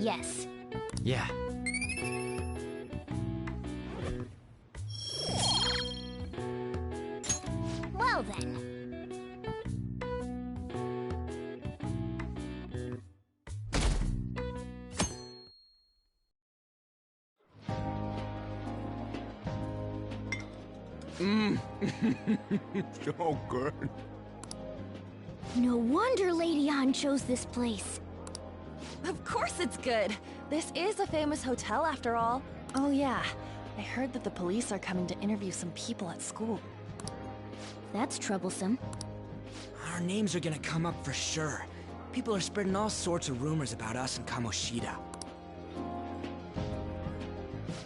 Yes. Yeah. Well then. So good. No wonder Lady An chose this place. Of course it's good. This is a famous hotel after all. Oh yeah, I heard that the police are coming to interview some people at school. That's troublesome. Our names are gonna come up for sure. People are spreading all sorts of rumors about us and Kamoshida.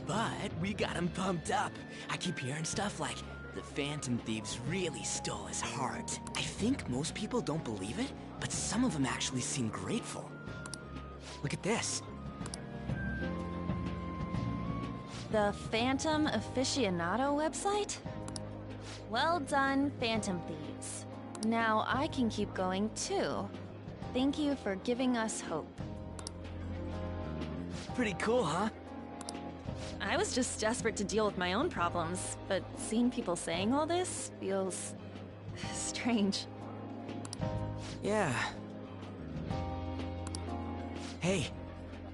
But we got him pumped up. I keep hearing stuff like, the Phantom Thieves really stole his heart. I think most people don't believe it, but some of them actually seem grateful. Look at this. The Phantom Aficionado website? Well done, Phantom Thieves. Now I can keep going too. Thank you for giving us hope. Pretty cool, huh? I was just desperate to deal with my own problems, but seeing people saying all this feels strange. Yeah. Hey,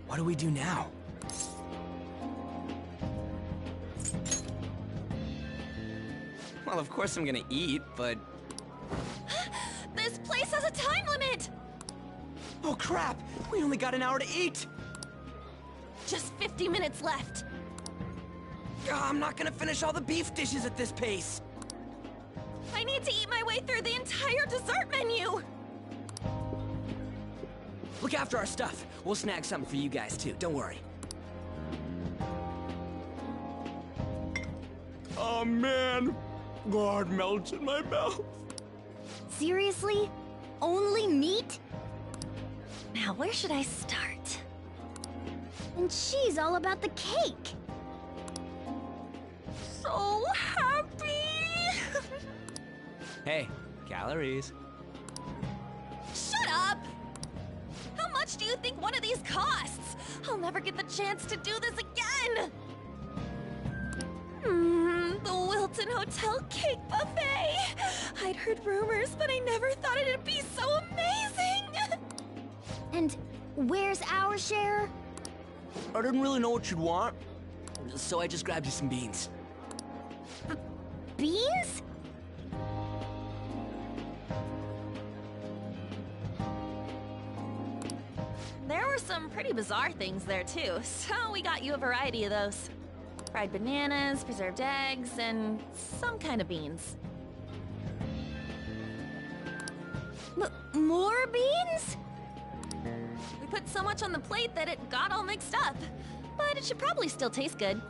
what do we do now? Well, of course I'm gonna eat, but... This place has a time limit! Oh crap! We only got an hour to eat! Just 50 minutes left. I'm not gonna finish all the beef dishes at this pace! I need to eat my way through the entire dessert menu! Look after our stuff. We'll snag something for you guys too, don't worry. Oh man, God melts in my mouth. Seriously? Only meat? Now, where should I start? And she's all about the cake. So happy! Hey, calories. Shut up! How much do you think one of these costs? I'll never get the chance to do this again! The Wilton Hotel Cake Buffet! I'd heard rumors, but I never thought it'd be so amazing! And where's our share? I didn't really know what you'd want, so I just grabbed you some beans. Beans? There were some pretty bizarre things there too, so we got you a variety of those. Fried bananas, preserved eggs, and some kind of beans. More beans? We put so much on the plate that it got all mixed up, but it should probably still taste good.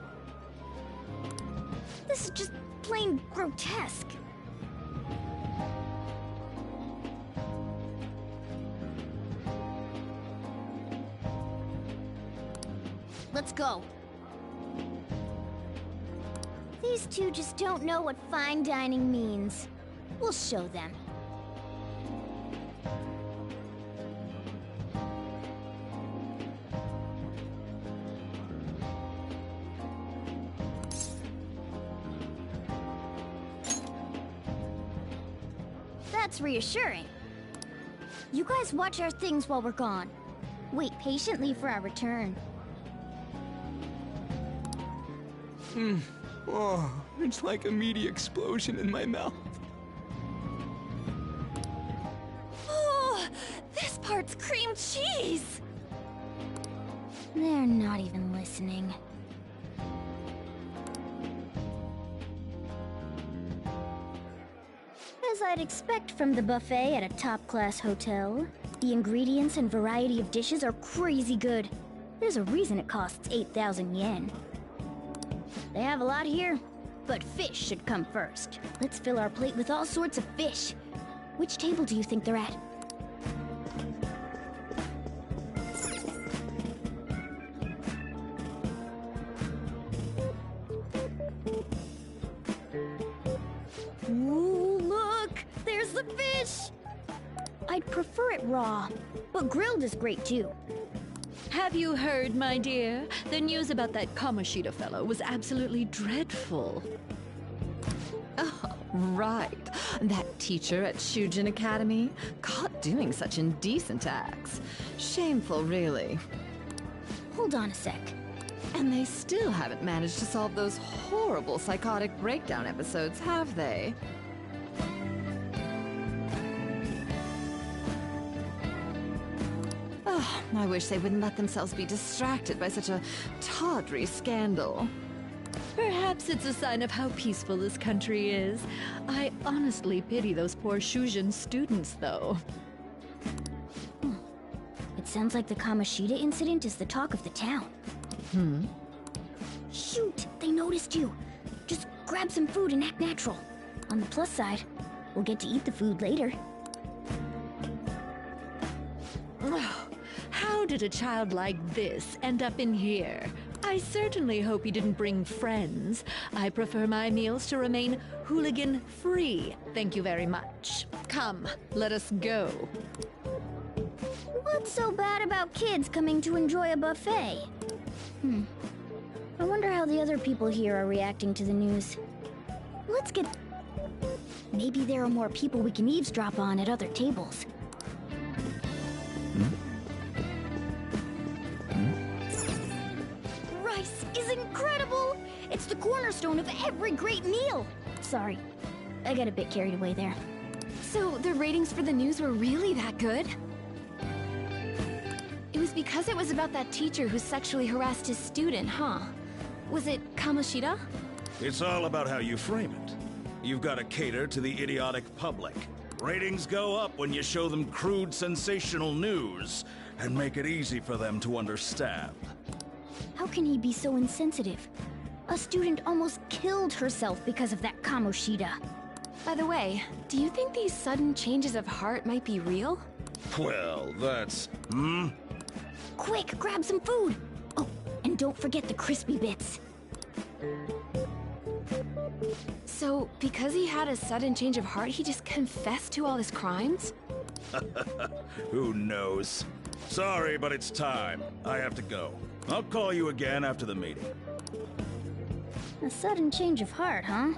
This is just plain grotesque. Let's go. These two just don't know what fine dining means. We'll show them. That's reassuring. You guys watch our things while we're gone. Wait patiently for our return. Oh, it's like a meaty explosion in my mouth. Oh, this part's cream cheese! They're not even listening. As I'd expect from the buffet at a top-class hotel, the ingredients and variety of dishes are crazy good. There's a reason it costs 8,000 yen. They have a lot here, but fish should come first. Let's fill our plate with all sorts of fish. Which table do you think they're at? Ooh, look! There's the fish! I'd prefer it raw, but grilled is great too. Have you heard, my dear? The news about that Kamoshida fellow was absolutely dreadful. Oh, right. That teacher at Shujin Academy, caught doing such indecent acts. Shameful, really. Hold on a sec. And they still haven't managed to solve those horrible psychotic breakdown episodes, have they? Oh, I wish they wouldn't let themselves be distracted by such a tawdry scandal. Perhaps it's a sign of how peaceful this country is. I honestly pity those poor Shujin students, though. It sounds like the Kamoshida incident is the talk of the town. Shoot! They noticed you! Just grab some food and act natural. On the plus side, we'll get to eat the food later. How did a child like this end up in here? I certainly hope he didn't bring friends. I prefer my meals to remain hooligan-free. Thank you very much. Come, let us go. What's so bad about kids coming to enjoy a buffet? I wonder how the other people here are reacting to the news. Let's get... Maybe there are more people we can eavesdrop on at other tables. Rice is incredible! It's the cornerstone of every great meal! Sorry, I got a bit carried away there. So, the ratings for the news were really that good? It was because it was about that teacher who sexually harassed his student, huh? Was it Kamoshida? It's all about how you frame it. You've got to cater to the idiotic public. Ratings go up when you show them crude, sensational news and make it easy for them to understand. How can he be so insensitive? A student almost killed herself because of that Kamoshida. By the way, do you think these sudden changes of heart might be real? Well, that's... Quick, grab some food! Oh, and don't forget the crispy bits. So, because he had a sudden change of heart, he just confessed to all his crimes? Who knows? Sorry, but it's time. I have to go. I'll call you again after the meeting. A sudden change of heart, huh?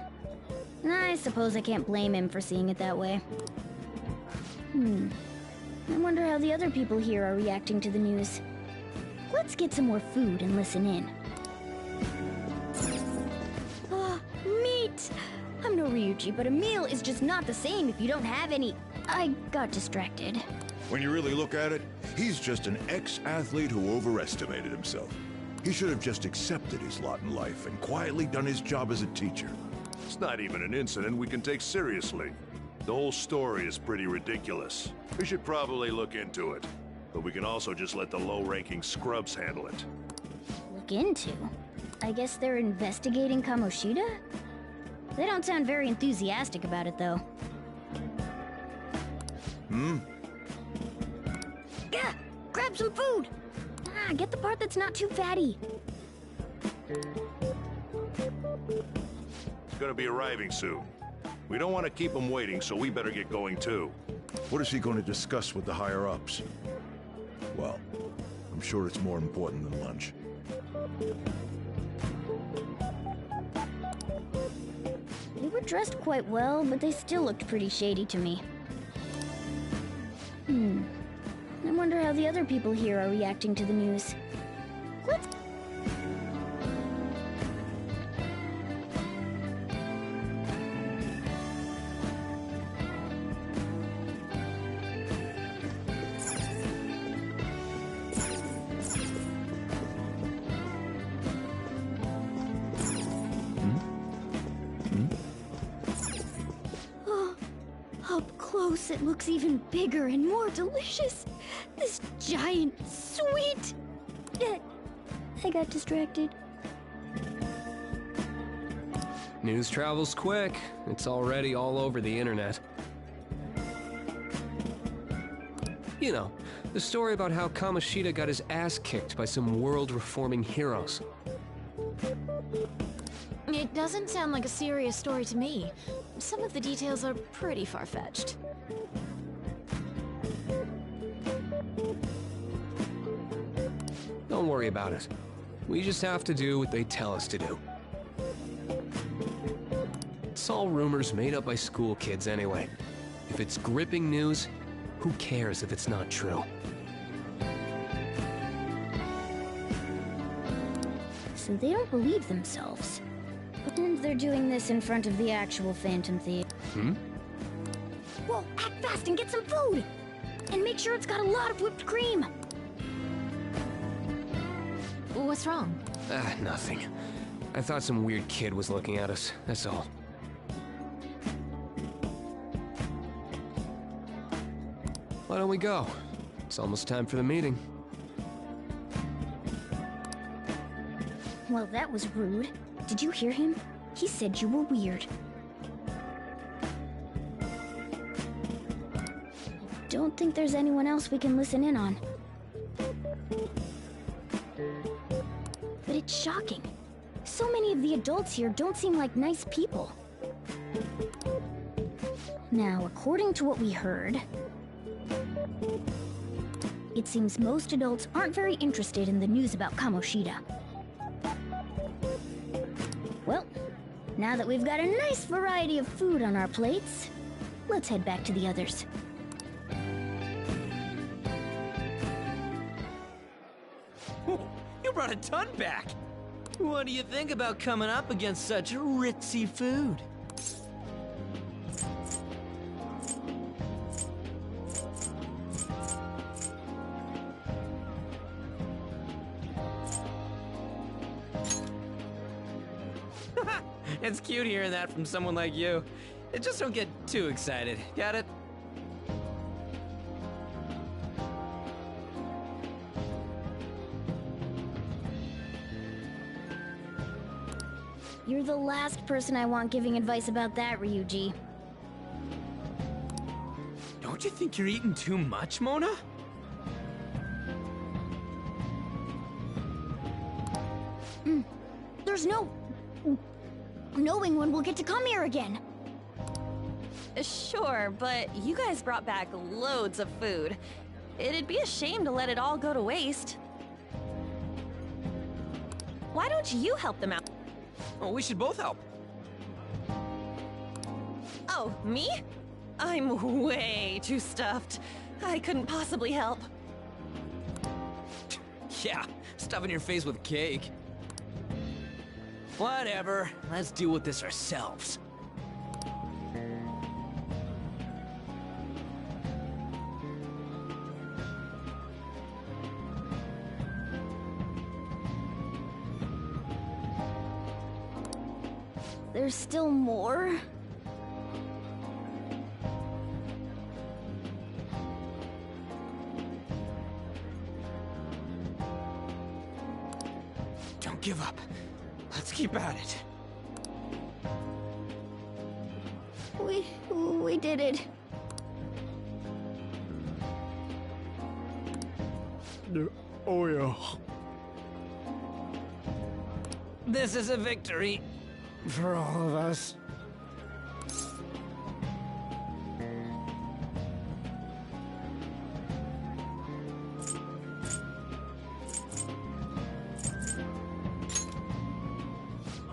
I suppose I can't blame him for seeing it that way. I wonder how the other people here are reacting to the news. Let's get some more food and listen in. Ah, meat! I'm no Ryuji, but a meal is just not the same if you don't have any. I got distracted. When you really look at it, he's just an ex-athlete who overestimated himself. He should have just accepted his lot in life and quietly done his job as a teacher. It's not even an incident we can take seriously. The whole story is pretty ridiculous. We should probably look into it. But we can also just let the low-ranking scrubs handle it. Look into? I guess they're investigating Kamoshida? They don't sound very enthusiastic about it, though. Gah! Grab some food! Get the part that's not too fatty. It's gonna be arriving soon. We don't want to keep him waiting, so we better get going too. What is he going to discuss with the higher-ups? Well, I'm sure it's more important than lunch. They were dressed quite well, but they still looked pretty shady to me. I wonder how the other people here are reacting to the news. Let's... Up close, it looks even bigger and more delicious. This giant sweet... I got distracted. News travels quick. It's already all over the internet. You know, the story about how Kamoshida got his ass kicked by some world-reforming heroes. It doesn't sound like a serious story to me. Some of the details are pretty far-fetched. Don't worry about it. We just have to do what they tell us to do. It's all rumors made up by school kids anyway. If it's gripping news, who cares if it's not true? So they don't believe themselves. And they're doing this in front of the actual Phantom Thief. Whoa, act fast and get some food! And make sure it's got a lot of whipped cream! What's wrong? Nothing. I thought some weird kid was looking at us, that's all. Why don't we go? It's almost time for the meeting. Well, that was rude. Did you hear him? He said you were weird. Don't think there's anyone else we can listen in on. But it's shocking. So many of the adults here don't seem like nice people. Now, according to what we heard, it seems most adults aren't very interested in the news about Kamoshida. Well, now that we've got a nice variety of food on our plates, let's head back to the others. You brought a ton back! What do you think about coming up against such ritzy food? It's cute hearing that from someone like you. Just don't get too excited, got it? You're the last person I want giving advice about that, Ryuji. Don't you think you're eating too much, Mona? There's no knowing when we'll get to come here again. Sure, but you guys brought back loads of food. It'd be a shame to let it all go to waste. Why don't you help them out? Oh, we should both help. Oh, me? I'm way too stuffed. I couldn't possibly help. Yeah, stuffing your face with cake. Whatever, let's deal with this ourselves. There's still more? Don't give up. Let's keep at it. We did it. Oh yeah. This is a victory for all of us.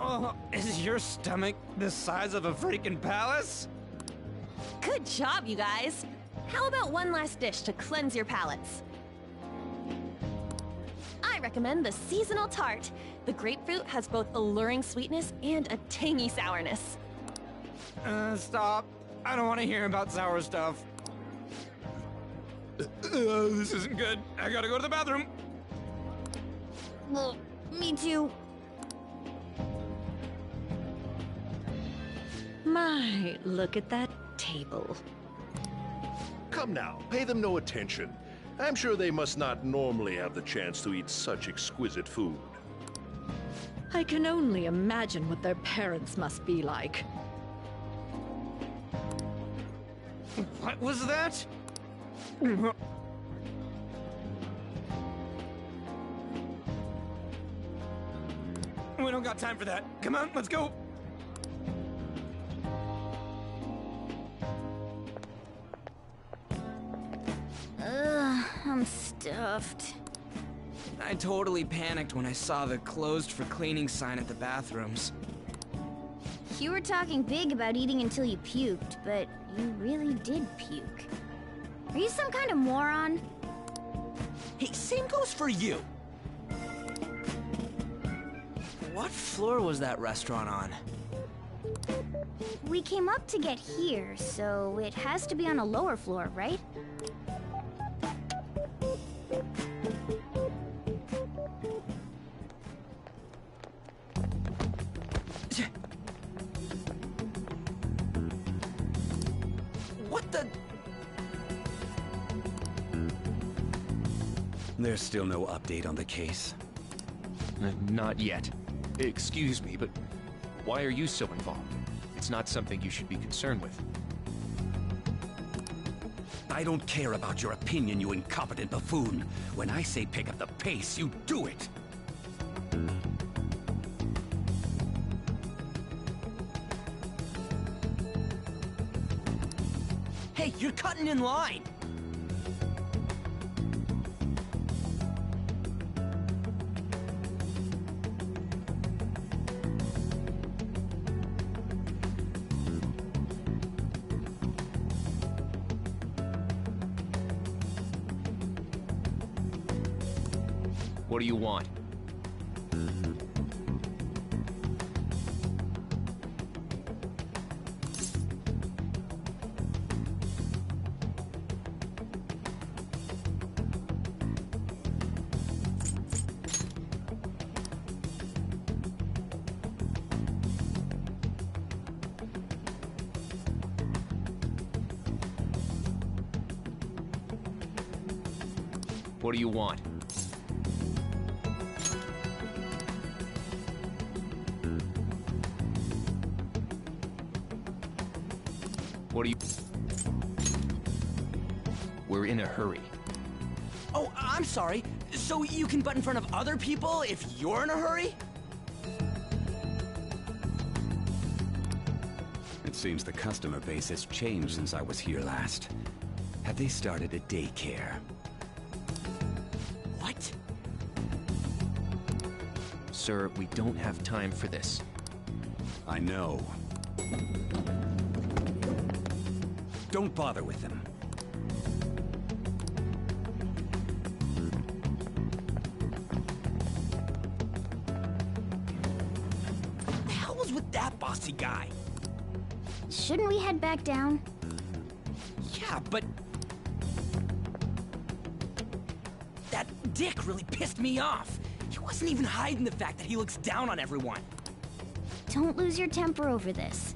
Oh, is your stomach the size of a freaking palace? Good job, you guys. How about one last dish to cleanse your palates? I recommend the seasonal tart. The grapefruit has both alluring sweetness and a tangy sourness. Stop. I don't want to hear about sour stuff. This isn't good. I gotta go to the bathroom. Well, me too. My, look at that table. Come now, pay them no attention. I'm sure they must not normally have the chance to eat such exquisite food. I can only imagine what their parents must be like. What was that? We don't got time for that. Come on, let's go. I'm stuffed. I I totally panicked when I saw the closed for cleaning sign at the bathrooms. You were talking big about eating until you puked, but you really did puke. Are you some kind of moron? Hey, same goes for you! What floor was that restaurant on? We came up to get here, so it has to be on a lower floor, right? What the... There's still no update on the case. Not yet. Excuse me, but why are you so involved? It's not something you should be concerned with. I don't care about your opinion, you incompetent buffoon. When I say pick up the pace, you do it. Hey, you're cutting in line! What do you want? What do you want? What do you... We're in a hurry. Oh, I'm sorry. So you can butt in front of other people if you're in a hurry? It seems the customer base has changed since I was here last. Have they started a daycare? What? Sir, we don't have time for this. I know. Don't bother with them. What the hell was with that bossy guy? Shouldn't we head back down? Yeah, but... that dick really pissed me off. He wasn't even hiding the fact that he looks down on everyone. Don't lose your temper over this.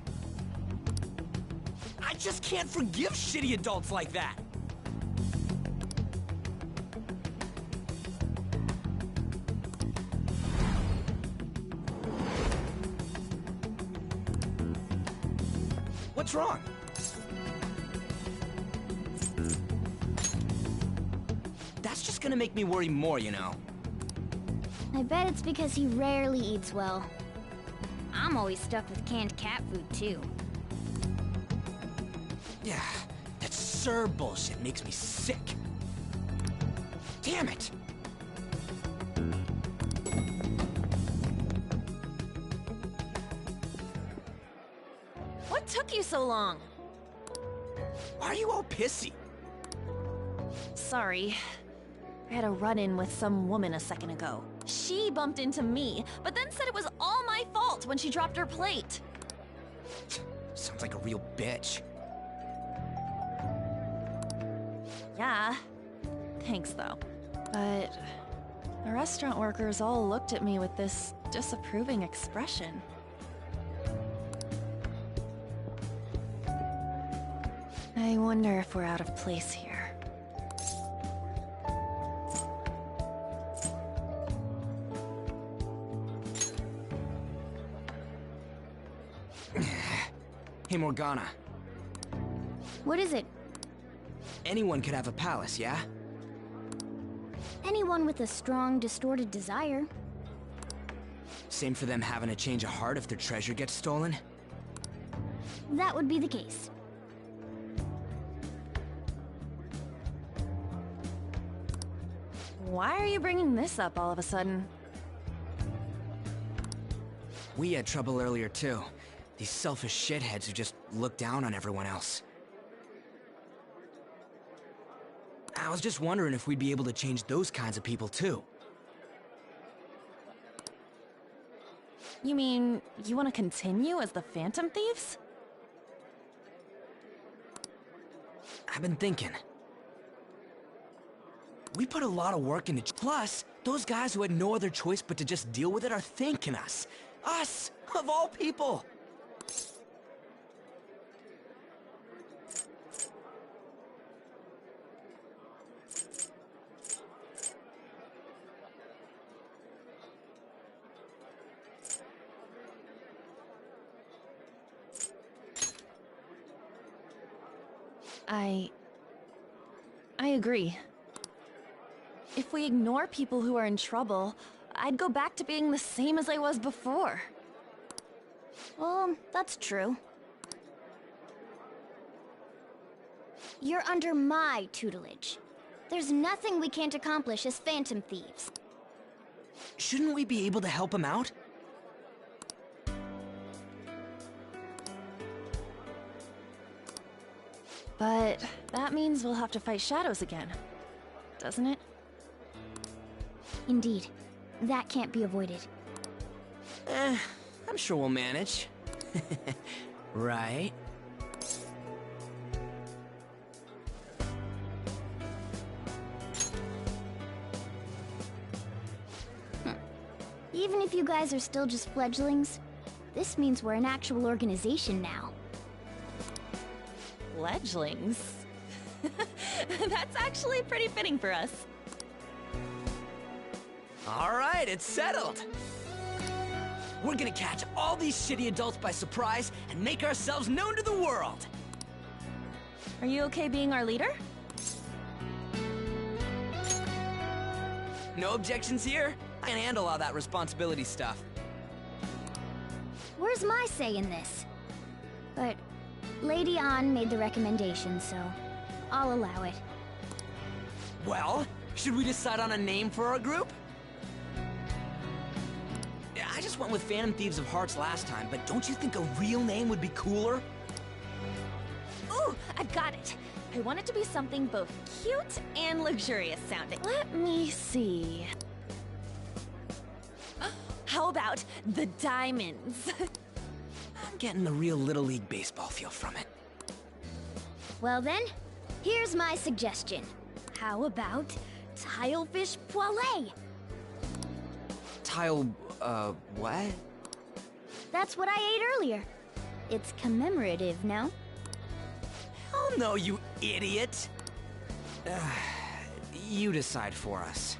I just can't forgive shitty adults like that. What's wrong? That's just gonna make me worry more, you know. I bet it's because he rarely eats well. I'm always stuck with canned cat food, too. Yeah, that Sir bullshit makes me sick. Damn it! What took you so long? Why are you all pissy? Sorry. I had a run-in with some woman a second ago. She bumped into me, but then said it was all my fault when she dropped her plate. Sounds like a real bitch. Yeah. Thanks, though. But the restaurant workers all looked at me with this disapproving expression. I wonder if we're out of place here. Hey, Morgana. What is it? Anyone could have a palace, yeah? Anyone with a strong, distorted desire. Same for them having a change of heart if their treasure gets stolen? That would be the case. Why are you bringing this up all of a sudden? We had trouble earlier too. These selfish shitheads who just look down on everyone else. I was just wondering if we'd be able to change those kinds of people too. You mean, you want to continue as the Phantom Thieves? I've been thinking. We put a lot of work into. Plus, those guys who had no other choice but to just deal with it are thanking us. Us, of all people. I agree. If we ignore people who are in trouble, I'd go back to being the same as I was before. Well, that's true. You're under my tutelage. There's nothing we can't accomplish as Phantom Thieves. Shouldn't we be able to help him out? But that means we'll have to fight shadows again, doesn't it? Indeed. That can't be avoided. I'm sure we'll manage. Right? Even if you guys are still just fledglings, this means we're an actual organization now. Fledglings? That's actually pretty fitting for us. All right, it's settled. We're gonna catch all these shitty adults by surprise and make ourselves known to the world. Are you okay being our leader? No objections here. I can handle all that responsibility stuff. Where's my say in this? But Lady An made the recommendation, so I'll allow it. Well, should we decide on a name for our group? I just went with Phantom Thieves of Hearts last time, but don't you think a real name would be cooler? Ooh, I've got it. I want it to be something both cute and luxurious sounding. Let me see. How about the Diamonds? I'm getting the real Little League Baseball feel from it. Well then, here's my suggestion. How about Tilefish Poêlée? What? That's what I ate earlier. It's commemorative, no? Hell no, you idiot! You decide for us.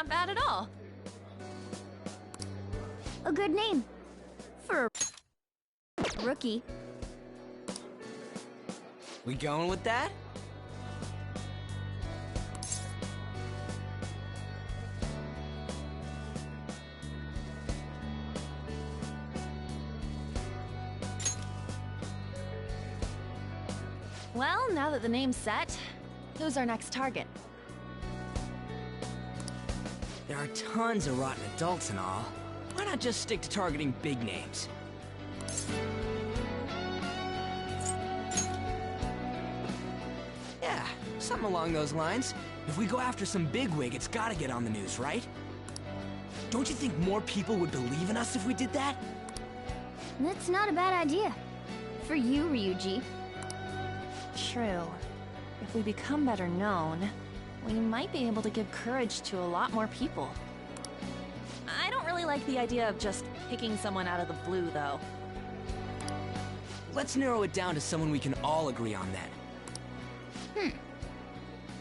not bad at all. A good name. For a rookie. We going with that? Well, now that the name's set, who's our next target? There are tons of rotten adults and all. Why not just stick to targeting big names? Yeah, something along those lines. If we go after some bigwig, it's gotta get on the news, right? Don't you think more people would believe in us if we did that? That's not a bad idea. For you, Ryuji. True. If we become better known, we might be able to give courage to a lot more people. I don't really like the idea of just picking someone out of the blue, though. Let's narrow it down to someone we can all agree on then.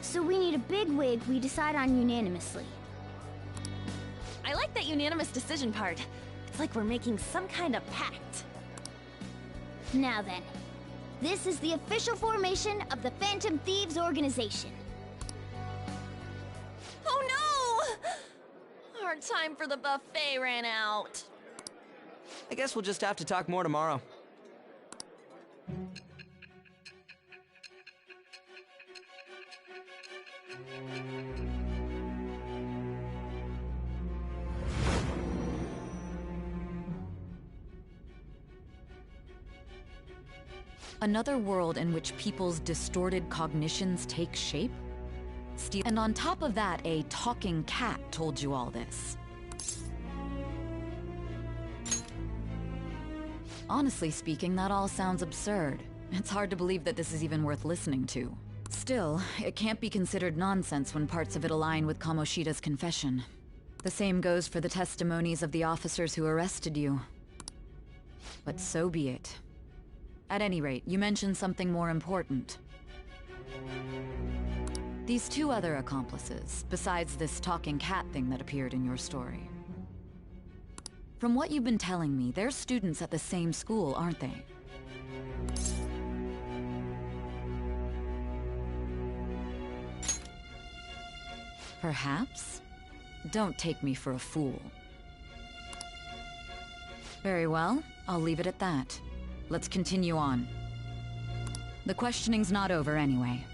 So we need a bigwig we decide on unanimously. I like that unanimous decision part. It's like we're making some kind of pact. Now then, this is the official formation of the Phantom Thieves organization. Oh no! Our time for the buffet ran out. I guess we'll just have to talk more tomorrow. Another world in which people's distorted cognitions take shape? And on top of that, a talking cat told you all this. Honestly speaking, that all sounds absurd. It's hard to believe that this is even worth listening to. Still, it can't be considered nonsense when parts of it align with Kamoshida's confession. The same goes for the testimonies of the officers who arrested you. But so be it. At any rate, you mentioned something more important. These two other accomplices, besides this talking cat thing that appeared in your story. From what you've been telling me, they're students at the same school, aren't they? Perhaps? Don't take me for a fool. Very well, I'll leave it at that. Let's continue on. The questioning's not over anyway.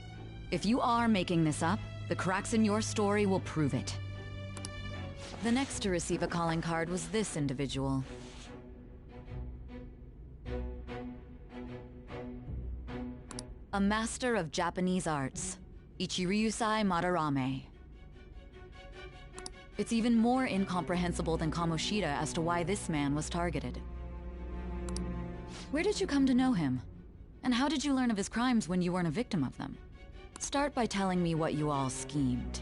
If you are making this up, the cracks in your story will prove it. The next to receive a calling card was this individual. A master of Japanese arts, Ichiryusai Madarame. It's even more incomprehensible than Kamoshida as to why this man was targeted. Where did you come to know him? And how did you learn of his crimes when you weren't a victim of them? Start by telling me what you all schemed.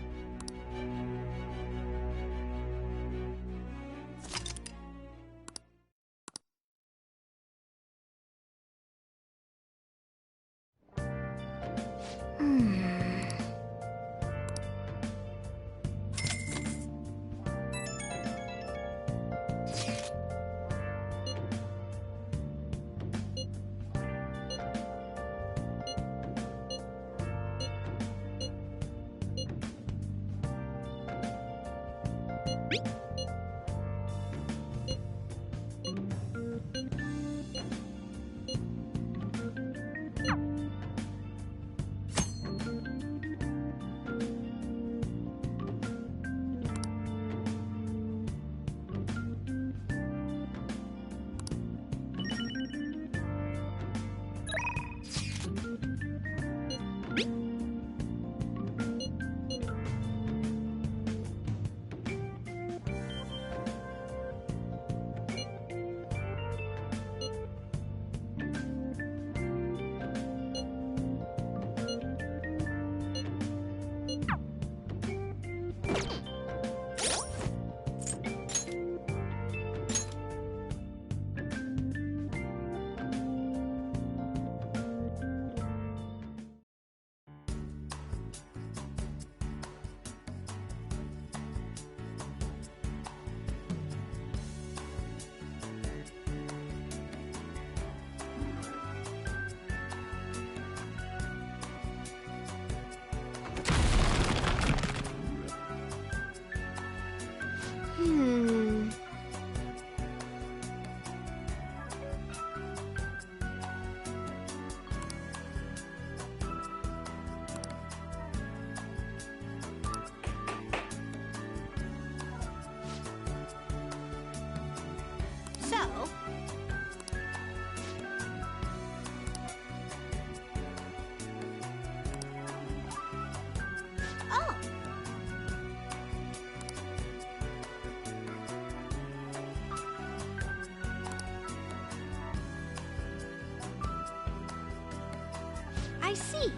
I see.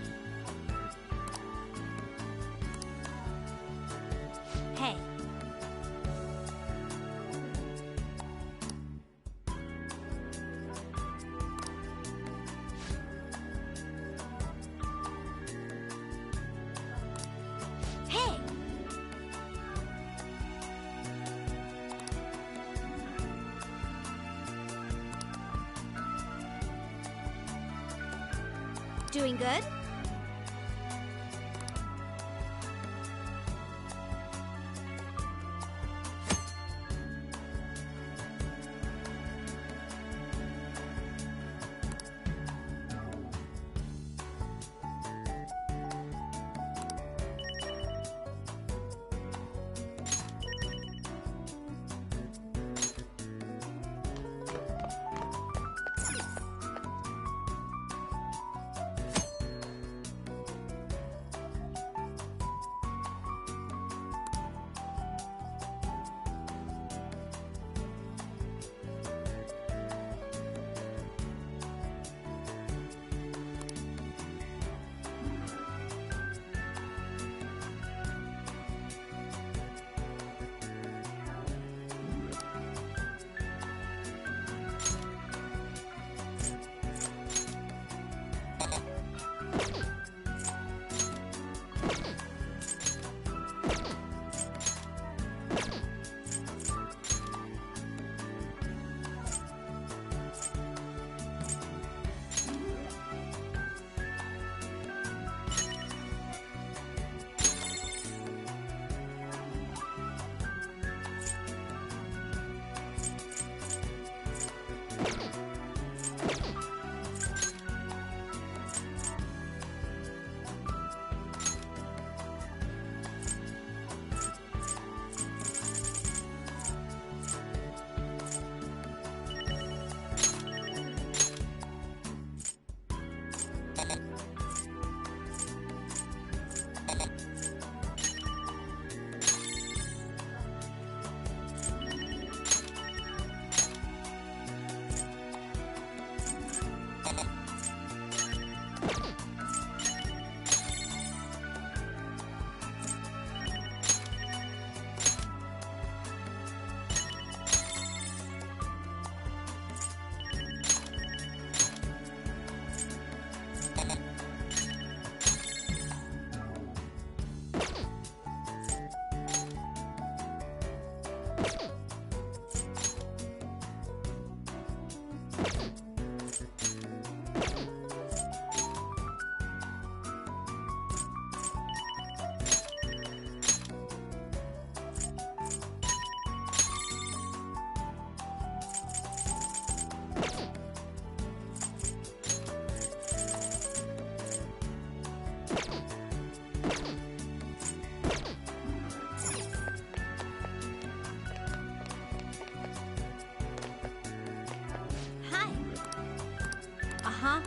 Hey. Hey! Doing good? Huh?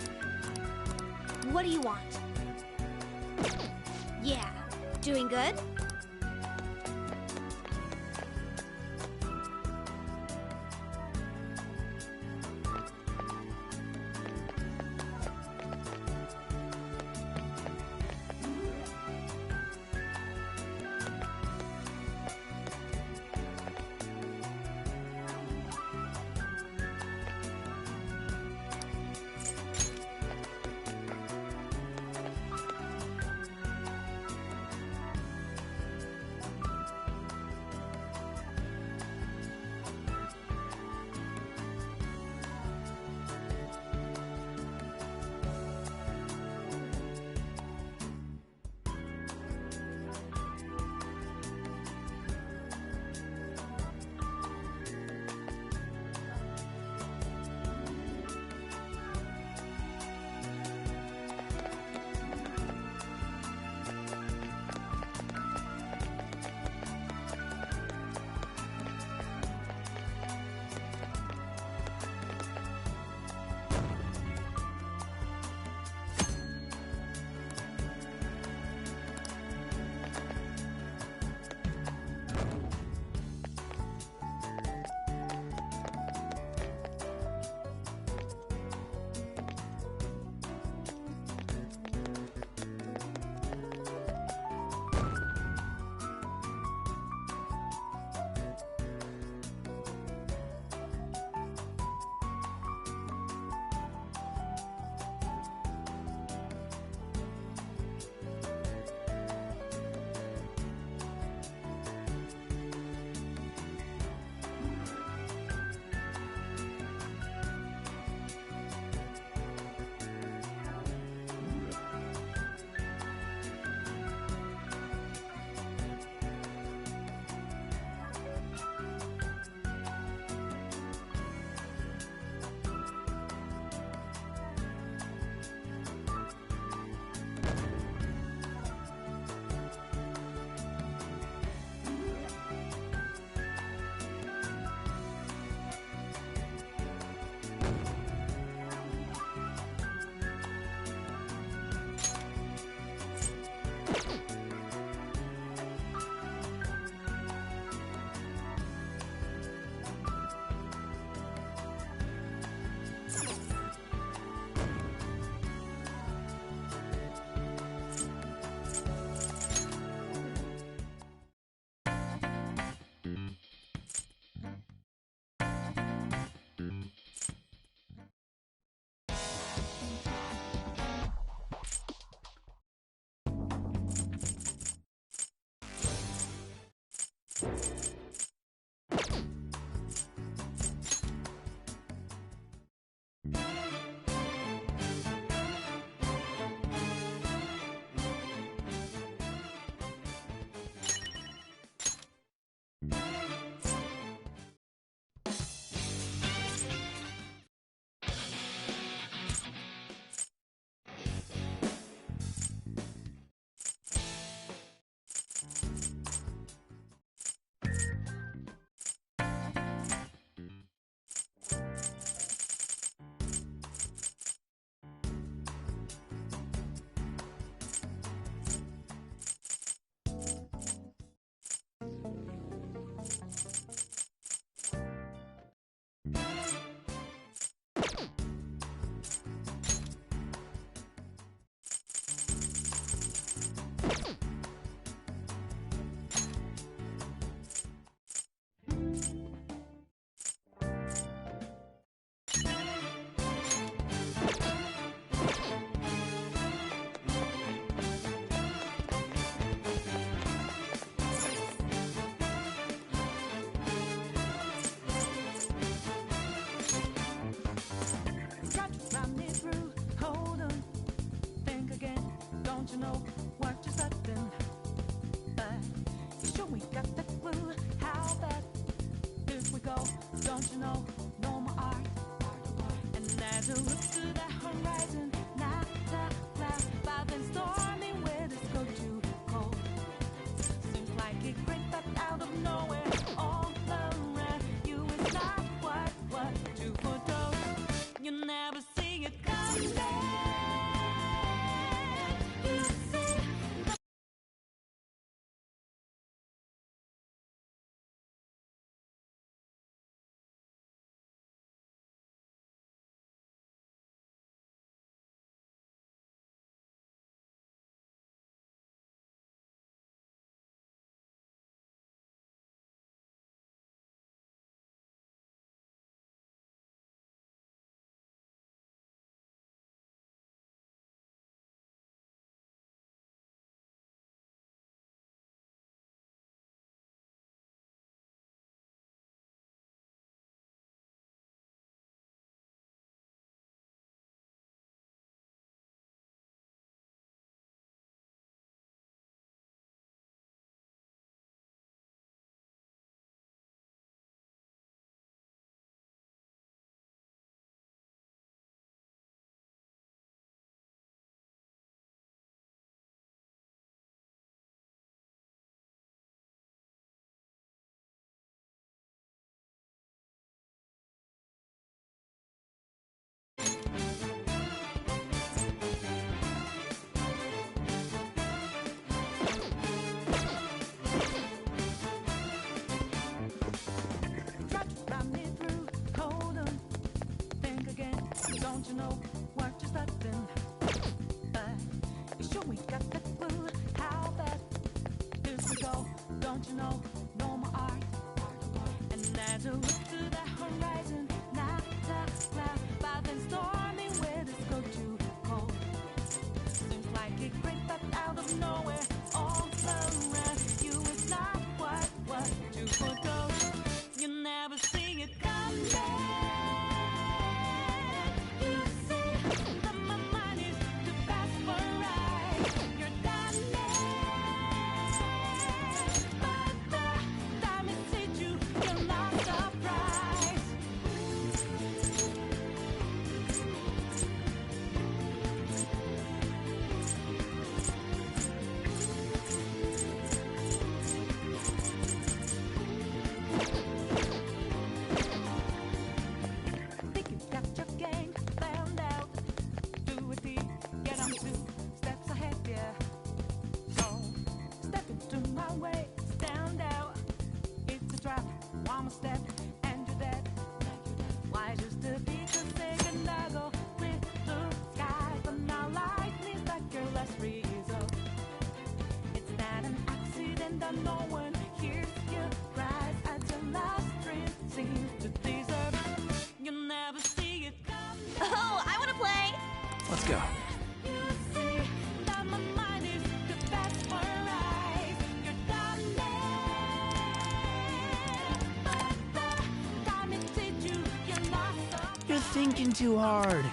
What do you want? Yeah. Doing good? through. Hold on, think again. Don't you know what you're starting? But you sure we got the clue? How bad if we go? Don't you know? No more art. And as I look to the horizon, not a cloud, but then stormy weather's go too cold. Seems like it crept up out of nowhere. All around you is not what to foretold. You never see it coming. You see. Don't you know what you're starting? But you sure we got the clue? How bad if we go? Don't you know? No more art. And as I look to the horizon, not a cloud, but then stormy weather's go too cold. Seems like it crept up out of nowhere. All around you is not what to foretold. You never see it coming. Step and you're dead. Why just to be the second I go with the sky, but now life needs like your last result. It's not an accident that no one hears your cries as your last dream seems to deserve. You never see it come. Oh, I want to play. Let's go. You see that my mind is the best for eyes. You're done there. You're thinking too hard.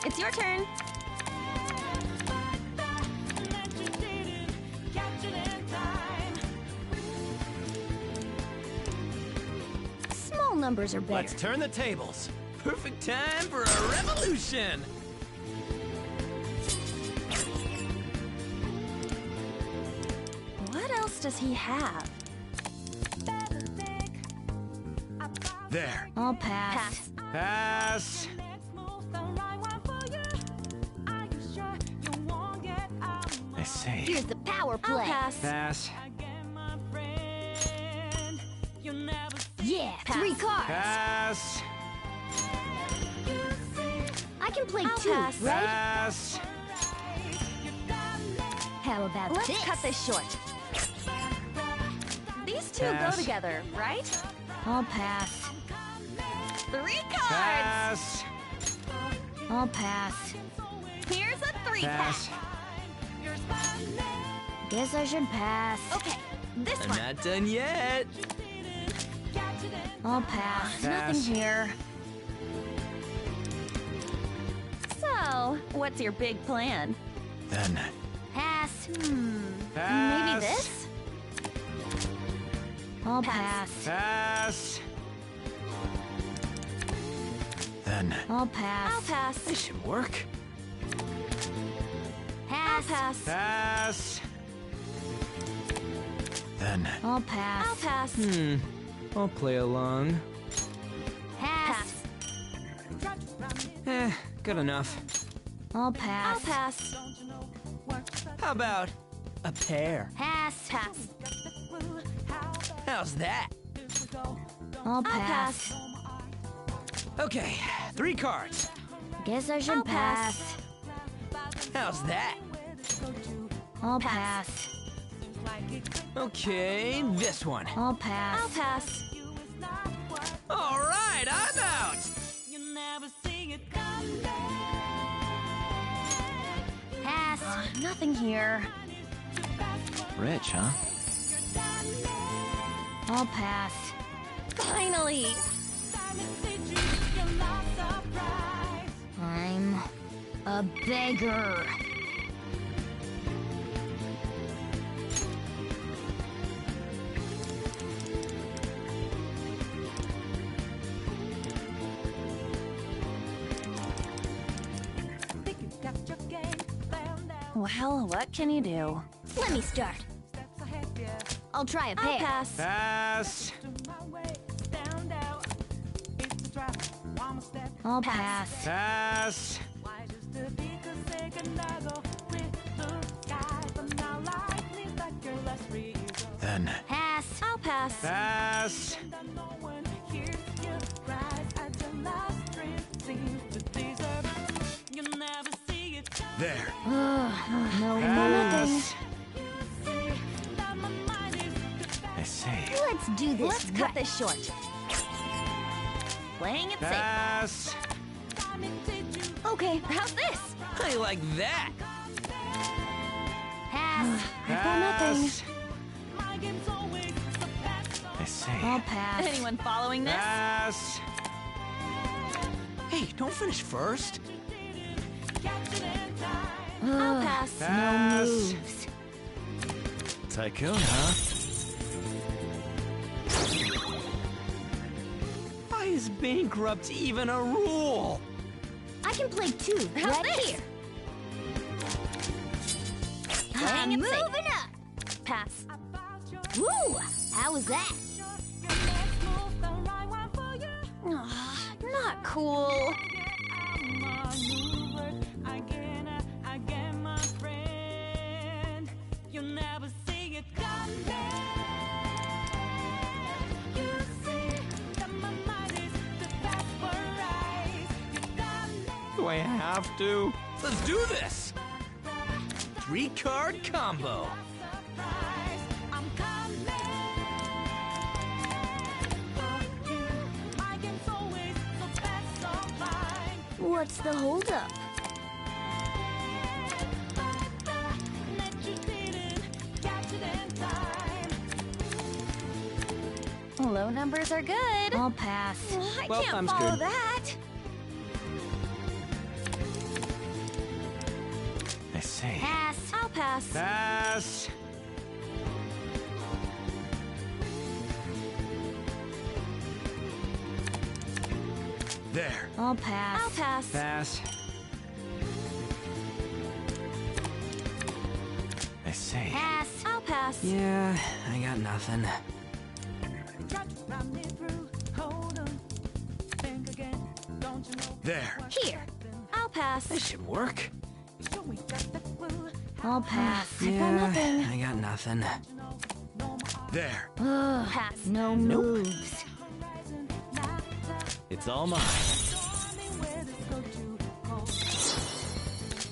It's your turn. Small numbers are better. Let's turn the tables. Perfect time for a revolution. What else does he have? There. I'll pass. Pass. I see. Here's the power play. I'll pass. Pass. Yeah, Pass. 3 cards. Pass. I can play I'll 2, pass. right? Pass. How about Let's this? cut this short. These two Pass. go together, right? I'll pass. 3 cards. Pass. I'll pass. Here's a 3 Pass. pack. Guess I should pass. Okay, This I'm one. not done yet. I'll pass. Nothing here. So, what's your big plan? Then, Pass. Maybe this? I'll pass. Pass. then, I'll pass. I'll pass. This should work. I'll Pass. pass. Pass. then, I'll pass. I'll pass. I'll play along. Pass. Good enough. I'll pass. I'll pass. How about a pair? Pass. Pass. How's that? I'll pass. pass. Okay, 3 cards. Guess I should I'll pass. How's that? I'll pass. Okay, this one. I'll pass. I'll pass. All right, I'm out. Pass. Nothing here. Rich, huh? I'll pass. Finally. I'm a beggar. Well, what can you do? Let me start. I'll try a I'll pair. pass. Pass. I'll pass. Pass. then, Pass. I'll pass. Pass. there. No, Pass. I see. let's do this. Let's cut this short. Playing it safe. Pass. Okay. How's this? I like that. Pass. I've got nothing. Pass. I see. I'll pass. Anyone following this? Pass. Hey, don't finish first. I'll pass. Pass. Moves. Tycoon, huh? Why is bankrupt even a rule? I can play 2 How's right this? here. Playing it safe. Moving up. Pass. Woo! How was that? Not cool. Do I have to? Let's do this! 3-card combo. What's the holdup? Low numbers are good. I'll pass. I Well, can't I'm follow screwed. that. I see. Pass. I'll pass. Pass. There. I'll pass. I'll pass. Pass. I see. Pass. I'll pass. Yeah, I got nothing. There. Here. I'll pass. This should work. I'll pass. Yeah, I got nothing. There. Pass. No moves. It's all mine.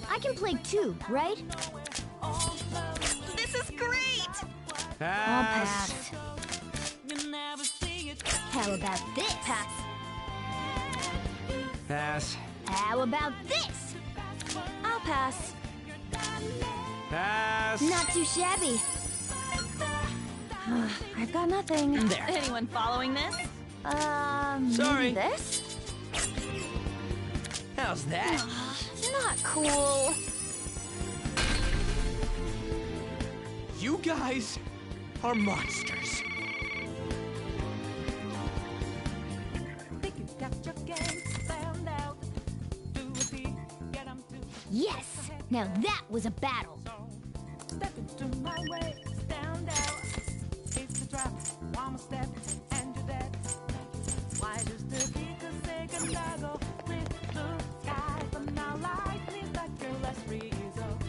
I can play 2, right? This is great. I'll Pass. pass. How about this? Pass. Pass. How about this? I'll pass. Pass. Not too shabby. I've got nothing. There. Anyone following this? Sorry. Maybe this? How's that? Not cool. You guys are monsters. Think you got your game found out. Do a beat, get 'em to Yes! Now that was a battle. step into my way, stand out. It's a drop, one more step, and you're dead. Why just a beat to say goodnight, go with blue skies, but now life needs like your last result.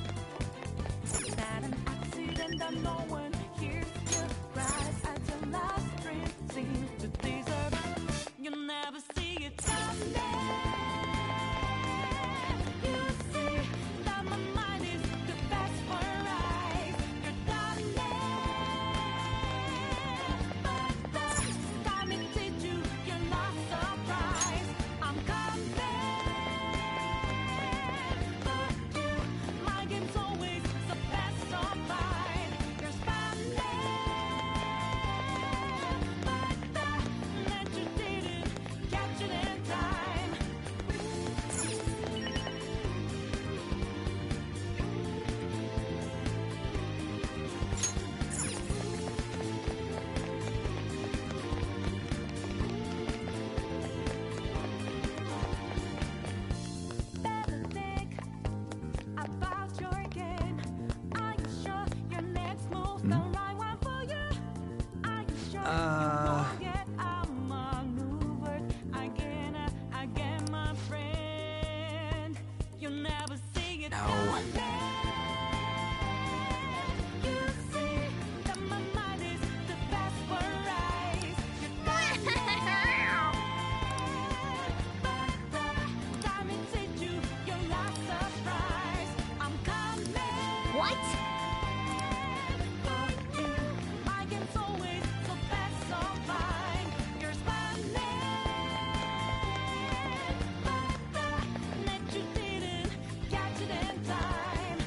Not an accident that no one hears your cries as your last dream seems to deserve. You'll never see it coming. You see that my mind is the best for eyes. You're done but the time it teach you, you're not surprised. I'm coming for you. My game's always the best of mine. You're spending, but the net you didn't catch it in time. Better think about your game. Are you sure your next move's the right one for you? Are you sure you won't get outmaneuvered again, my friend? You'll never see it coming. You see that my mind is the best for eyes. You're done but the time it takes you, you're not surprised. I'm coming. What? For you, my game's always so best, so fine. You're spending, but the net you didn't catch it in time.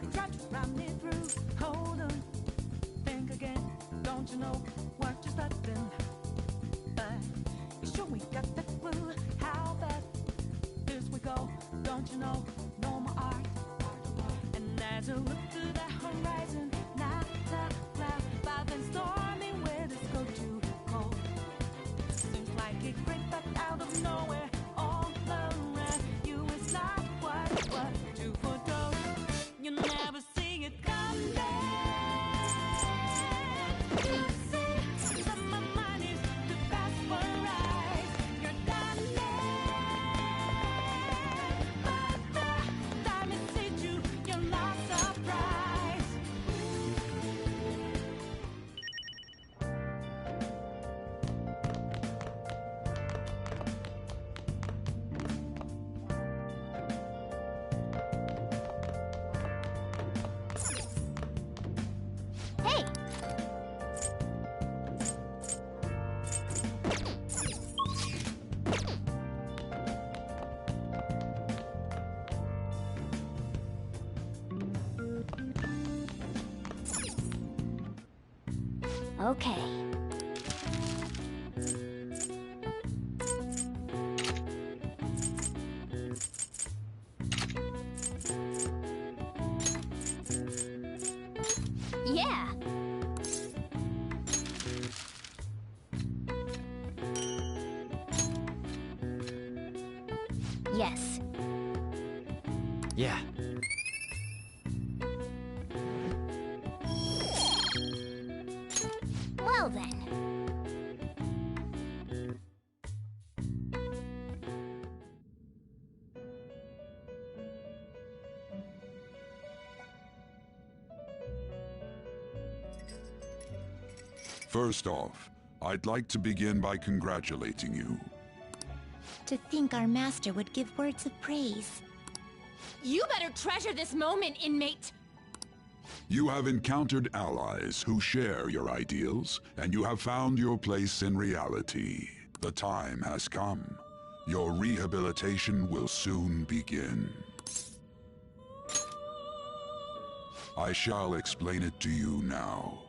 You try to run me through. Hold on, think again. Don't you know what you're starting? But you sure we got the clue how bad this we go. Don't you know no more art? And as I look to the horizon, not a cloud, but then stormy weather's go too cold. Seems like it crept up out of nowhere. All around you is not what you foretold. You never see it coming. You see that my mind is the best for eyes. You're done but the time it sees you, you're not surprised. Hey! Okay. Yeah. Yes. Yeah. Well then. First off, I'd like to begin by congratulating you. To think our master would give words of praise. You better treasure this moment, inmate! You have encountered allies who share your ideals, and you have found your place in reality. The time has come. Your rehabilitation will soon begin. I shall explain it to you now.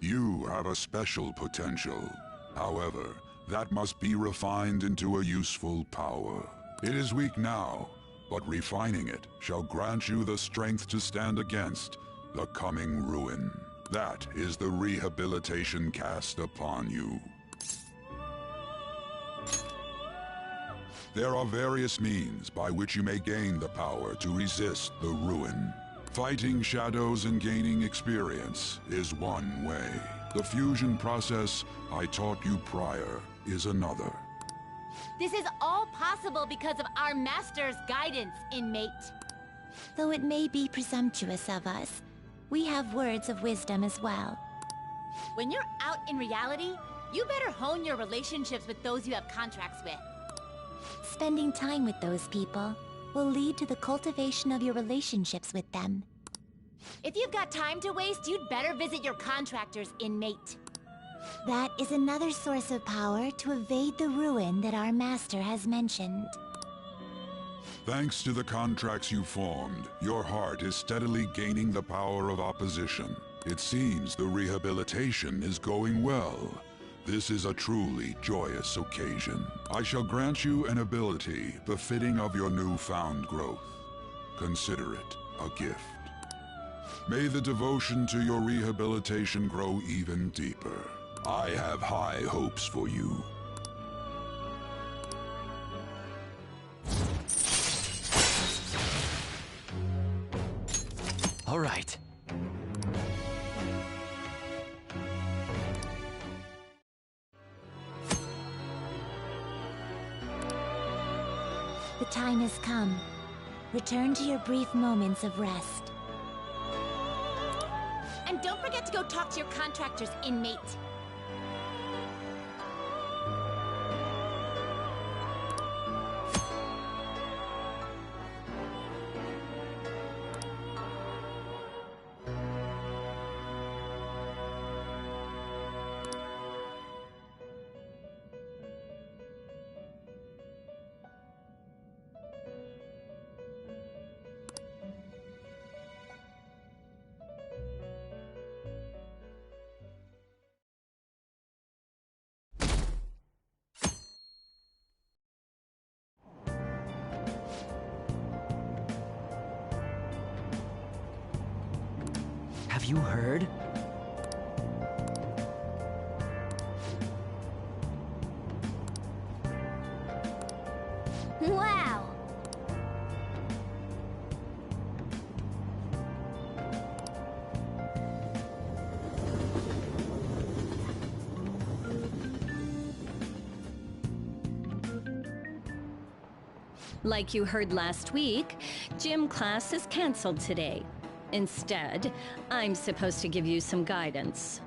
You have a special potential. However, that must be refined into a useful power. It is weak now, but refining it shall grant you the strength to stand against the coming ruin. That is the rehabilitation cast upon you. There are various means by which you may gain the power to resist the ruin. Fighting shadows and gaining experience is one way. The fusion process I taught you prior is another. This is all possible because of our master's guidance, inmate. Though it may be presumptuous of us, we have words of wisdom as well. When you're out in reality, you better hone your relationships with those you have contracts with. Spending time with those people will lead to the cultivation of your relationships with them. If you've got time to waste, you'd better visit your contractors, inmate. That is another source of power to evade the ruin that our master has mentioned. Thanks to the contracts you formed, your heart is steadily gaining the power of opposition. It seems the rehabilitation is going well. This is a truly joyous occasion. I shall grant you an ability befitting of your newfound growth. Consider it a gift. May the devotion to your rehabilitation grow even deeper. I have high hopes for you. All right. The time has come. Return to your brief moments of rest. And don't forget to go talk to your contractors, inmate. Have you heard? Wow! Like you heard last week, gym class is canceled today. Instead, I'm supposed to give you some guidance.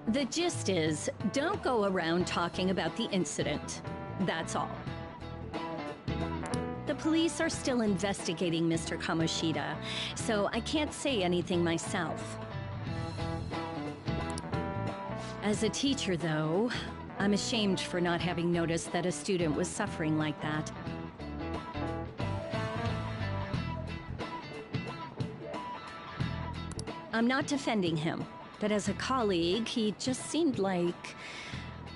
The gist is, don't go around talking about the incident. That's all. The police are still investigating Mr. Kamoshida, so I can't say anything myself. As a teacher, though, I'm ashamed for not having noticed that a student was suffering like that. I'm not defending him, but as a colleague, he just seemed like,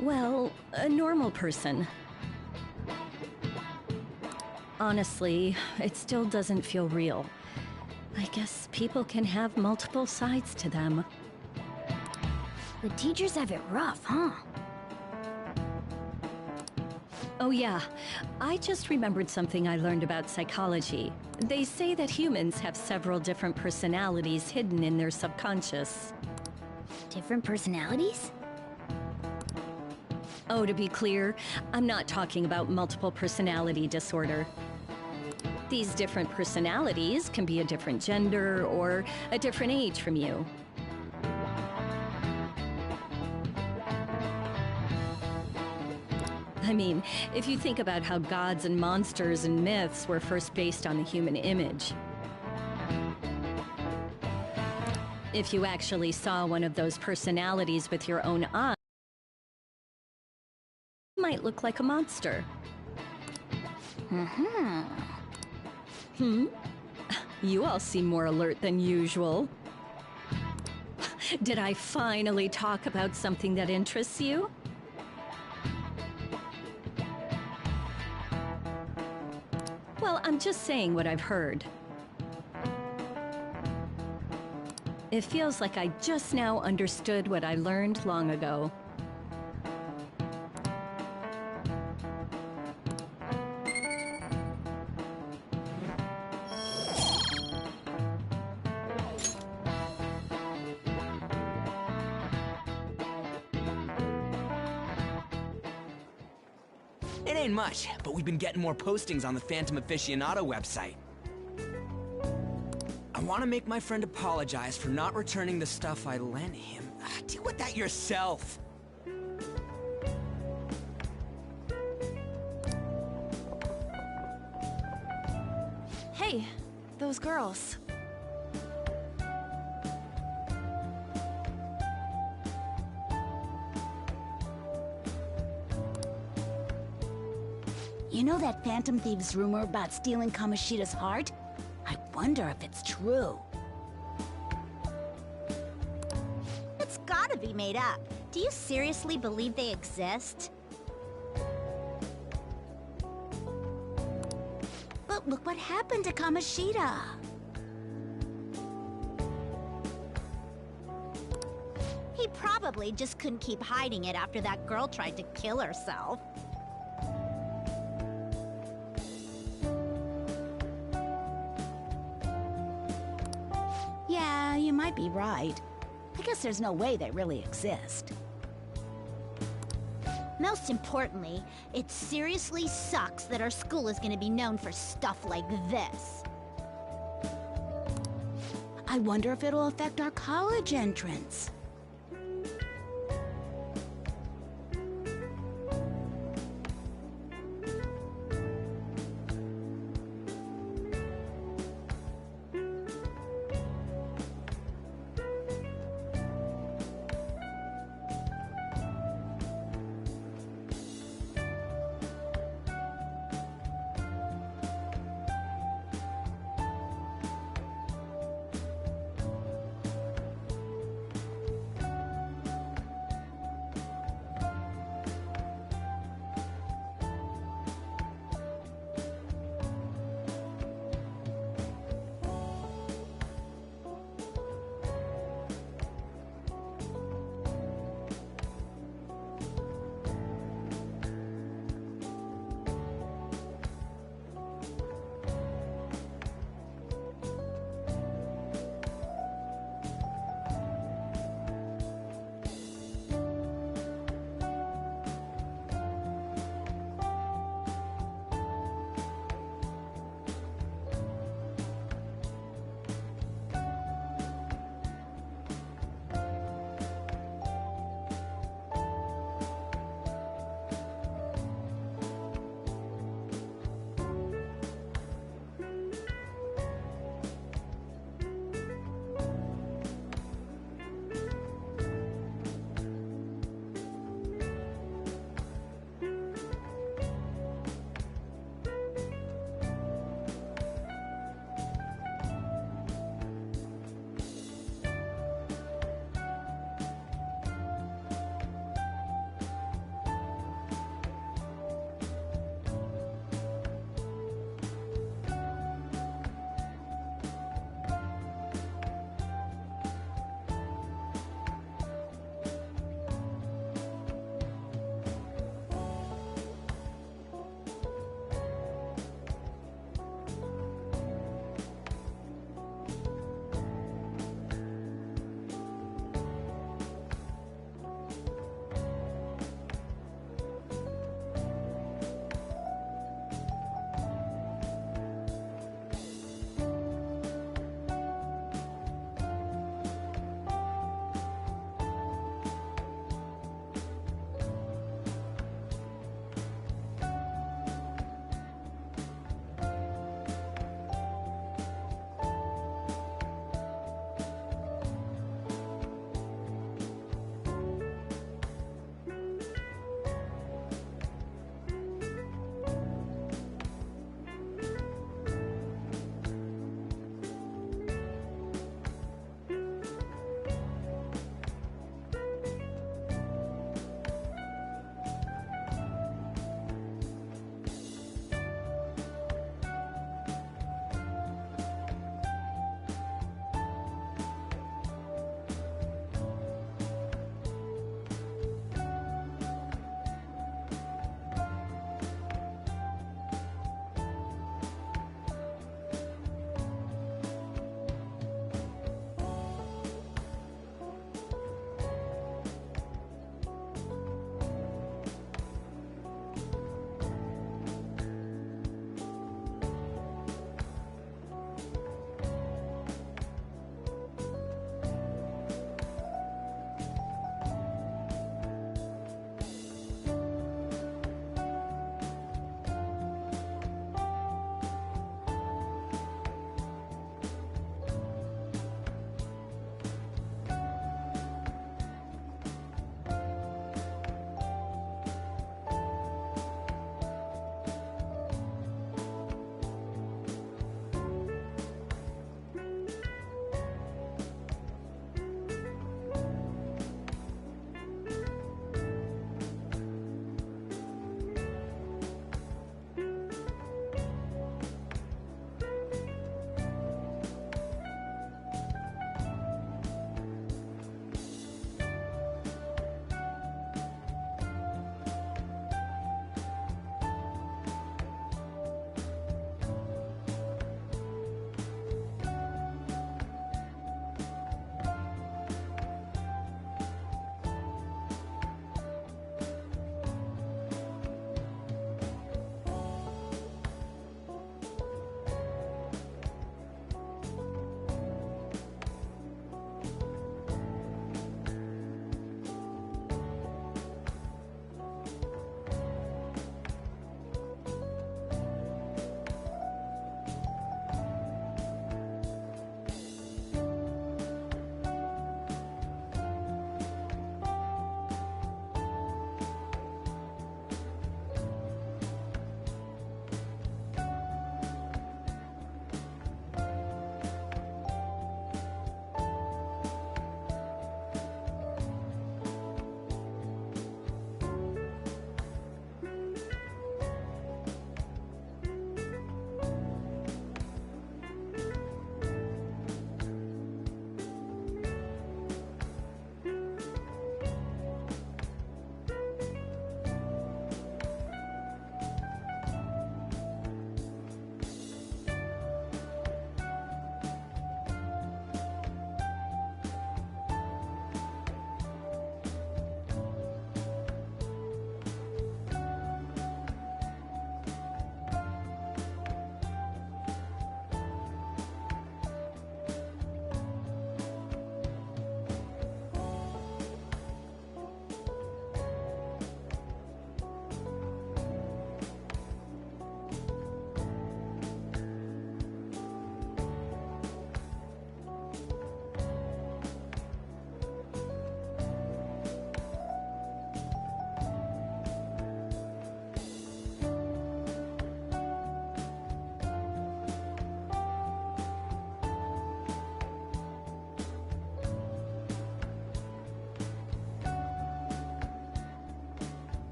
well, a normal person. Honestly, it still doesn't feel real. I guess people can have multiple sides to them. The teachers have it rough, huh? Oh yeah, I just remembered something I learned about psychology. They say that humans have several different personalities hidden in their subconscious. Different personalities? Oh, to be clear, I'm not talking about multiple personality disorder. These different personalities can be a different gender or a different age from you. I mean, if you think about how gods and monsters and myths were first based on the human image. If you actually saw one of those personalities with your own eyes, it might look like a monster. You all seem more alert than usual. Did I finally talk about something that interests you? Well, I'm just saying what I've heard. It feels like I just now understood what I learned long ago. It ain't much, but we've been getting more postings on the Phantom Aficionado website. I want to make my friend apologize for not returning the stuff I lent him. Deal with that yourself. Hey, those girls. You know that Phantom Thieves rumor about stealing Kamoshida's heart? I wonder if it's true. It's gotta be made up. Do you seriously believe they exist? But look what happened to Kamoshida. He probably just couldn't keep hiding it after that girl tried to kill herself. Yeah, you might be right. I guess there's no way they really exist. Most importantly, it seriously sucks that our school is gonna be known for stuff like this. I wonder if it'll affect our college entrance.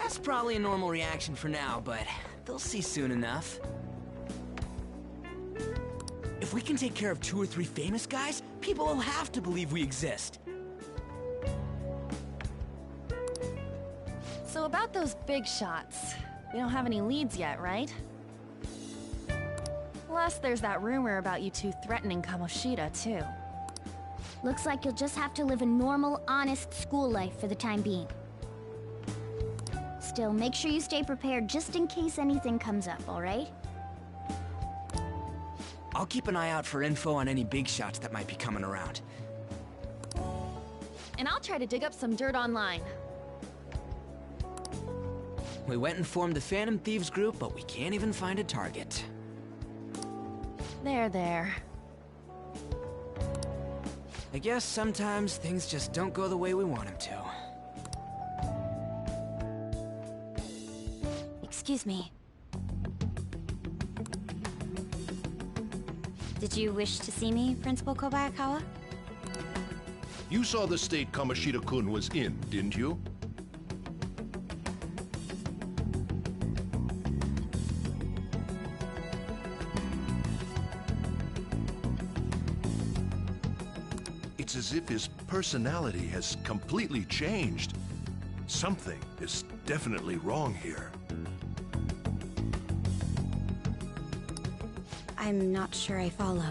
That's probably a normal reaction for now, but they'll see soon enough. If we can take care of 2 or 3 famous guys, people will have to believe we exist. So about those big shots, we don't have any leads yet, right? Plus, there's that rumor about you two threatening Kamoshida, too. Looks like you'll just have to live a normal, honest school life for the time being. Still, make sure you stay prepared just in case anything comes up, alright? I'll keep an eye out for info on any big shots that might be coming around. And I'll try to dig up some dirt online. We went and formed the Phantom Thieves group, but we can't even find a target. There. I guess sometimes things just don't go the way we want them to. Excuse me. Did you wish to see me, Principal Kobayakawa? You saw the state Kamoshida-kun was in, didn't you? It's as if his personality has completely changed. Something is definitely wrong here. I'm not sure I follow.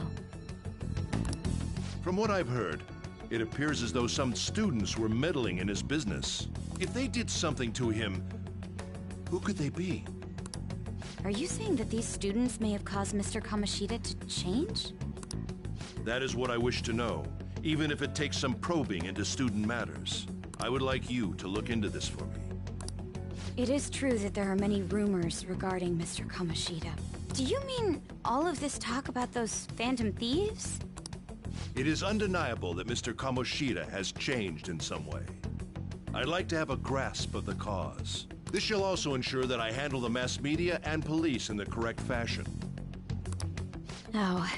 From what I've heard, it appears as though some students were meddling in his business. If they did something to him, who could they be? Are you saying that these students may have caused Mr. Kamoshida to change? That is what I wish to know, even if it takes some probing into student matters. I would like you to look into this for me. It is true that there are many rumors regarding Mr. Kamoshida. Do you mean all of this talk about those Phantom Thieves? It is undeniable that Mr. Kamoshida has changed in some way. I'd like to have a grasp of the cause. This shall also ensure that I handle the mass media and police in the correct fashion. Oh.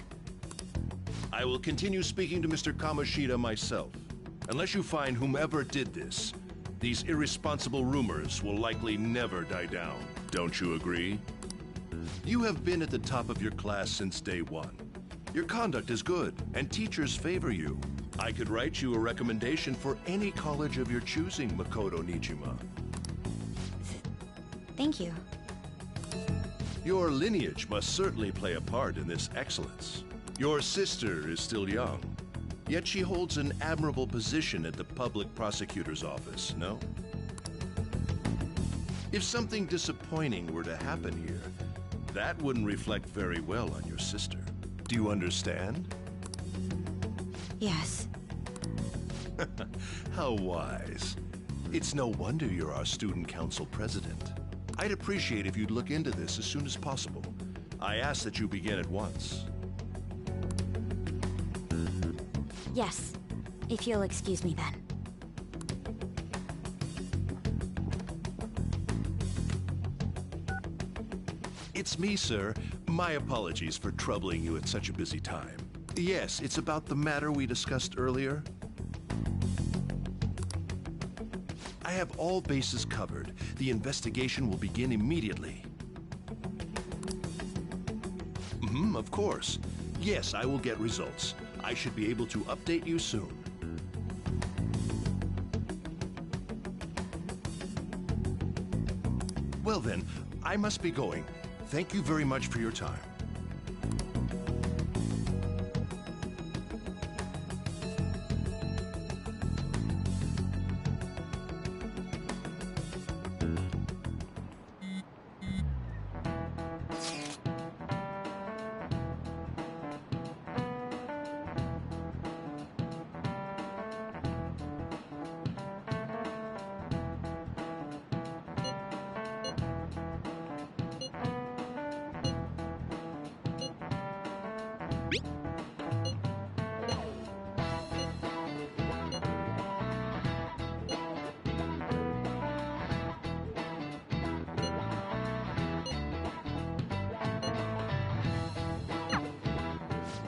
I will continue speaking to Mr. Kamoshida myself. Unless you find whomever did this, these irresponsible rumors will likely never die down. Don't you agree? You have been at the top of your class since day one. Your conduct is good, and teachers favor you. I could write you a recommendation for any college of your choosing, Makoto Nijima. Thank you. Your lineage must certainly play a part in this excellence. Your sister is still young, yet she holds an admirable position at the public prosecutor's office, no? If something disappointing were to happen here, that wouldn't reflect very well on your sister. Do you understand? Yes. How wise. It's no wonder you're our student council president. I'd appreciate if you'd look into this as soon as possible. I ask that you begin at once. Yes. If you'll excuse me then. It's me, sir. My apologies for troubling you at such a busy time. Yes, it's about the matter we discussed earlier. I have all bases covered. The investigation will begin immediately. Of course. Yes, I will get results. I should be able to update you soon. Well then, I must be going. Thank you very much for your time.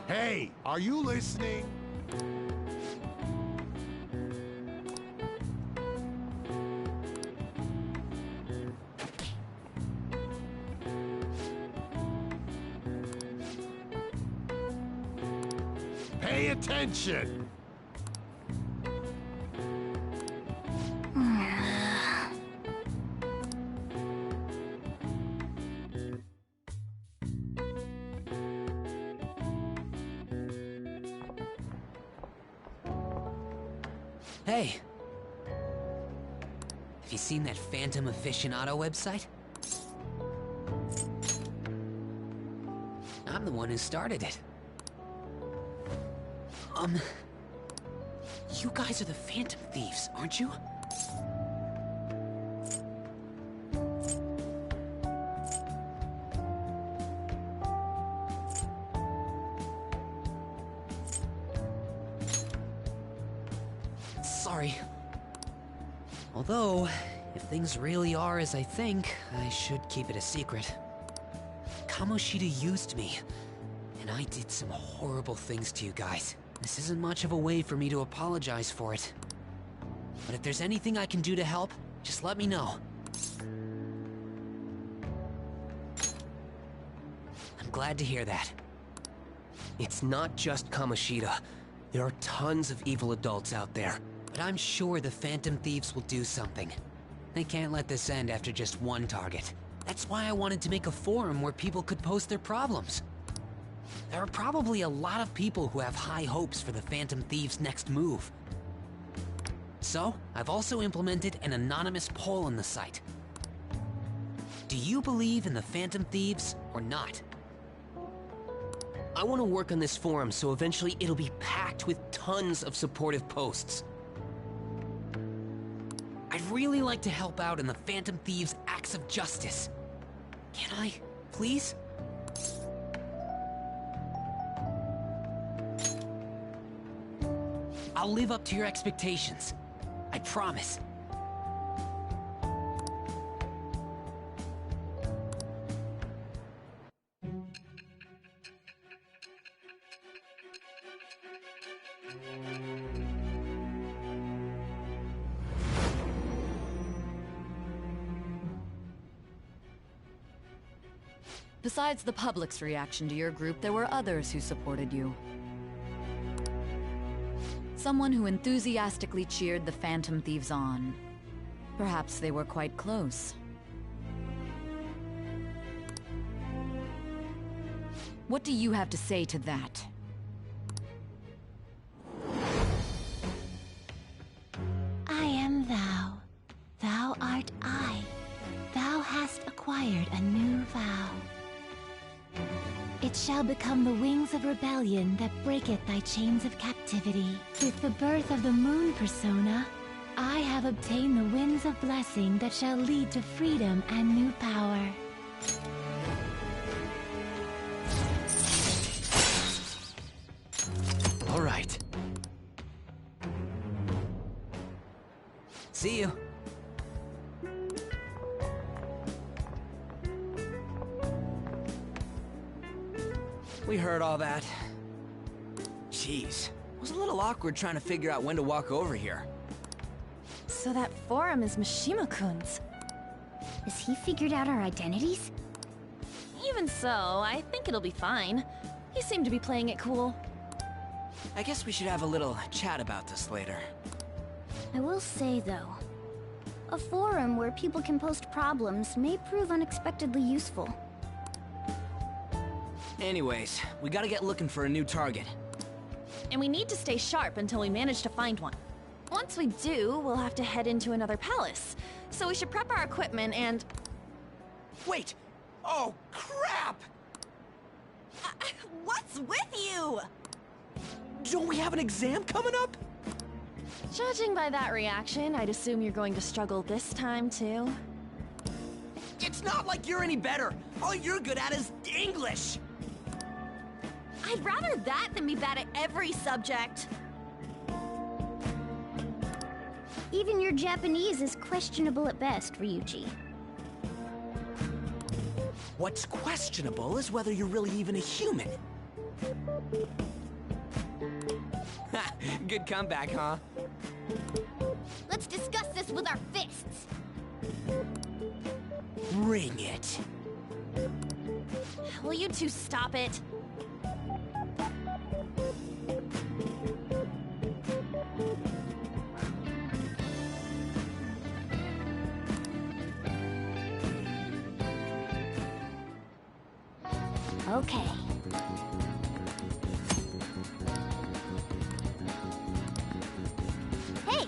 Hey, are you listening? Pay attention! Hey! Have you seen that Phantom Aficionado website? I'm the one who started it. You guys are the Phantom Thieves, aren't you? Sorry. Although, if things really are as I think, I should keep it a secret. Kamoshida used me, and I did some horrible things to you guys. This isn't much of a way for me to apologize for it. But if there's anything I can do to help, just let me know. I'm glad to hear that. It's not just Kamoshida. There are tons of evil adults out there. But I'm sure the Phantom Thieves will do something. They can't let this end after just one target. That's why I wanted to make a forum where people could post their problems. There are probably a lot of people who have high hopes for the Phantom Thieves' next move. So, I've also implemented an anonymous poll on the site. Do you believe in the Phantom Thieves or not? I want to work on this forum so eventually it'll be packed with tons of supportive posts. I'd really like to help out in the Phantom Thieves' acts of justice. Can I, please? I'll live up to your expectations. I promise. Besides the public's reaction to your group, there were others who supported you. Someone who enthusiastically cheered the Phantom Thieves on. Perhaps they were quite close. What do you have to say to that? I am thou. Thou art I. Thou hast acquired a new vow. It shall become the wings of rebellion that breaketh thy chains of captivity. With the birth of the moon persona, I have obtained the winds of blessing that shall lead to freedom and new power. All right. See you. We heard all that. Jeez, it was a little awkward trying to figure out when to walk over here. So that forum is Mishima-kun's. Has he figured out our identities? Even so, I think it'll be fine. He seemed to be playing it cool. I guess we should have a little chat about this later. I will say, though, a forum where people can post problems may prove unexpectedly useful. Anyways, we gotta get looking for a new target. And we need to stay sharp until we manage to find one. Once we do, we'll have to head into another palace. So we should prep our equipment and... Wait! Oh, crap! What's with you? Don't we have an exam coming up? Judging by that reaction, I'd assume you're going to struggle this time, too. It's not like you're any better. All you're good at is English. I'd rather that than be bad at every subject. Even your Japanese is questionable at best, Ryuji. What's questionable is whether you're really even a human. Good comeback, huh? Let's discuss this with our fists. Bring it. Will you two stop it? Okay. Hey!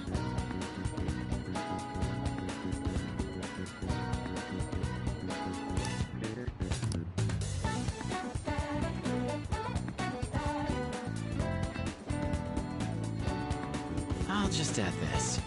I'll just add this.